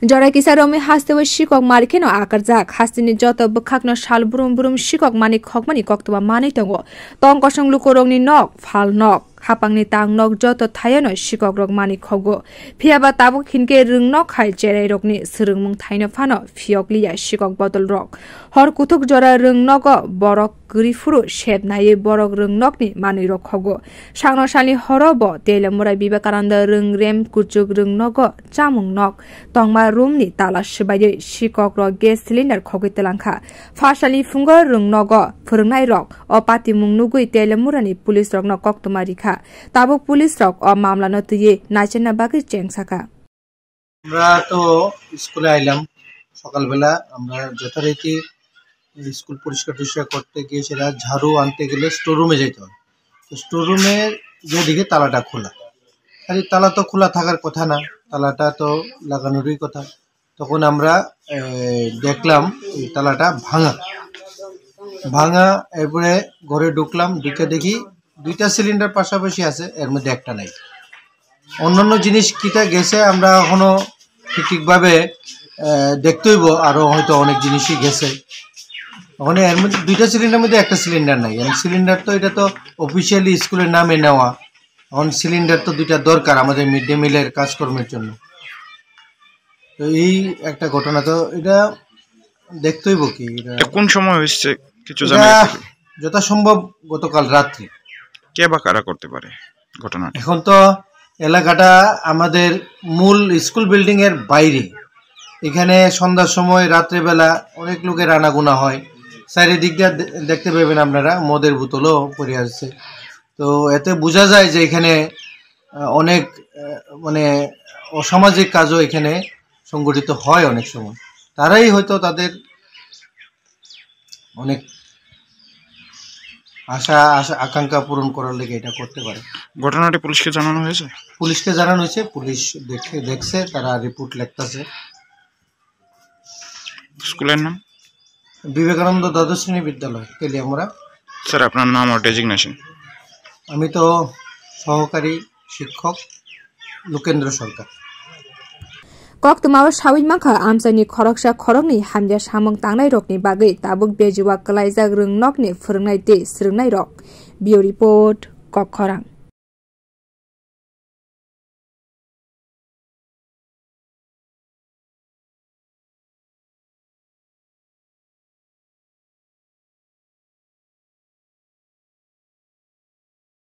जरा किसा रमे हास्ते व शिकक मारिखेनो आकार जाक हास्तिनि जत बखाकनो साल बुरुम बुरुम शिकक मानि खकमानि कक्तबा मानि तंगो तंग कसं लुकोरंनि नक फाल नक हापांनि तांग नक जत थायनो शिकक रक मानि खगो फियाबा ताबो खिनके रुंग नक खाइ चेराइ रकनि सुरुंगमुं थायनो फानो फियकलिया शिकक बदल रक हर कुथुक जरा रुंग नक बरक गरिफुरु शेप नाये बरक रुंग नकनि मानि रक खगो सांनो सालि हरब तेलमुराय विवेकानंद रुंग रेम कुचुक रुंग नक चामुं नक तंगमा रूमनि ताला सिबायै शिकक रक गेस सिलिन्डार खगै तेलांखा फासालि फुंग रुंग नक फोरोंनाय रक अपाति मुं नुगै तेलमुरानि पुलिस रक न कक्तमारिखा ताबो पुलिस रक अ मामला नतुये नाचेना बागै चेंगसाका আমরা তো স্কুলে আইলাম সকালবেলা আমরা যথারীতি স্কুল পরিষ্কার করতে গিয়ে সেটা ঝাড়ু আনতে গেলে স্টোর রুমে যেতে হয় তো স্টোর রুমের যেদিকে তালাটা খোলা আরে তালা তো খোলা থাকার কথা না তালাটা তো লাগানোরই কথা তখন আমরা দেখলাম এই তালাটা ভাঙা এরপরে ঘরে ঢুকলাম ঢুকে দেখি দুইটা সিলিন্ডার পাশাপাশি আছে এর মধ্যে একটা নাই অন্যান্য জিনিস কিটা গেছে আমরা এখনো ঠিকভাবে দেখতে হইব আরো হয়তো অনেক জিনিসই গেছে ওখানে এর মধ্যে দুইটা সিলিন্ডারের মধ্যে একটা সিলিন্ডার নাই সিলিন্ডার তো এটা তো অফিশিয়ালি স্কুলের নামে নেওয়া এখন সিলিন্ডার তো দুইটা দরকার আমাদের মিড ডে মিলের কাজকর্মের জন্য তো এই একটা ঘটনা তো এটা দেখতে হইব কি এটা কোন সময় হয়েছে কিছু জানা যথাসম্ভব গতকাল রাত্রি কে বা কারা করতে পারে ঘটনা এখন তো এলাকাটা আমাদের মূল স্কুল বিল্ডিং এর বাইরে এখানে সন্ধ্যার সময় রাত্রে বেলা অনেক লোকের আনাগোনা হয় চারিদিক দিয়ে দেখতে পাবেন আপনারা মদের বোতলও পড়ে আছে তো এতে বোঝা যায় যে এখানে অনেক মানে অসামাজিক কাজও এখানে সংগঠিত হয় অনেক সময় তারাই হয়তো তাদের অনেক আশা আকাঙ্ক্ষা পূরণ করার লেগে এটা করতে পারে ঘটনাটি পুলিশকে জানানো হয়েছে পুলিশ দেখছে তারা রিপোর্ট লিখতেছে স্কুলের নাম বিবেকানন্দ দ্বাদশ শ্রেণী বিদ্যালয় তেলিয়ামুড়া স্যার আপনার নাম আর ডেজিগনেশন আমি তো সহকারী শিক্ষক লোকেন্দ্র সরকার कक्तमाव साविन माखा आमसानि खरकसा खरकनि हामजा सामं तांनाय रकनि बागै ताबुक बेजुवा कलाइजाक रोंनकनि फोरोंनाय दे स्रोंनाय रक बियो रिपोर्ट कखरां।